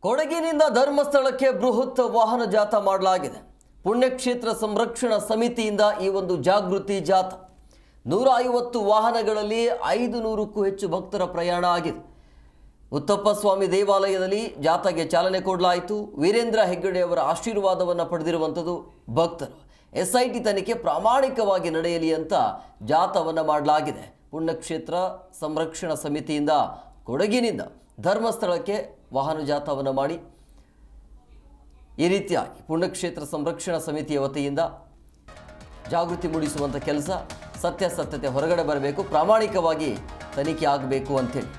ಕೊಡಗಿನಿಂದ ಧರ್ಮಸ್ಥಳಕ್ಕೆ ಬೃಹತ್ ವಾಹನ ಜಾಥಾ ಮಾಡಲಾಗಿದೆ. ಪುಣ್ಯಕ್ಷೇತ್ರ ಸಂರಕ್ಷಣಾ ಸಮಿತಿಯಿಂದ ಈ ಒಂದು ಜಾಗೃತಿ ಜಾಥಾ 150 ವಾಹನಗಳಲ್ಲಿ 500ಕ್ಕೂ ಹೆಚ್ಚು ಭಕ್ತರ ಪ್ರಯಾಣ ಆಗಿದೆ. ಉತ್ತಪ್ಪ ಸ್ವಾಮಿ ದೇವಾಲಯದಲ್ಲಿ ಜಾಥಾಗೆ ಚಾಲನೆ ಕೊಡಲಾಯಿತು. ವೀರೇಂದ್ರ ಹೆಗ್ಗಡೆ ಅವರ ಆಶೀರ್ವಾದವನ್ನು ಪಡೆದಿರುವಂಥದ್ದು ಭಕ್ತರು. SIT ತನಿಖೆ ಪ್ರಾಮಾಣಿಕವಾಗಿ ನಡೆಯಲಿ ಅಂತ ಜಾಥಾವನ್ನು ಮಾಡಲಾಗಿದೆ. ಪುಣ್ಯಕ್ಷೇತ್ರ ಸಂರಕ್ಷಣಾ ಸಮಿತಿಯಿಂದ ಕೊಡಗಿನಿಂದ ಧರ್ಮಸ್ಥಳಕ್ಕೆ ವಾಹನ ಜಾಥಾವನ್ನು ಮಾಡಿ ಈ ರೀತಿಯಾಗಿ ಪುಣ್ಯಕ್ಷೇತ್ರ ಸಂರಕ್ಷಣಾ ಸಮಿತಿಯ ವತಿಯಿಂದ ಜಾಗೃತಿ ಮೂಡಿಸುವಂಥ ಕೆಲಸ, ಸತ್ಯಾಸತ್ಯತೆ ಹೊರಗಡೆ ಬರಬೇಕು, ಪ್ರಾಮಾಣಿಕವಾಗಿ ತನಿಖೆ ಆಗಬೇಕು ಅಂತೇಳಿ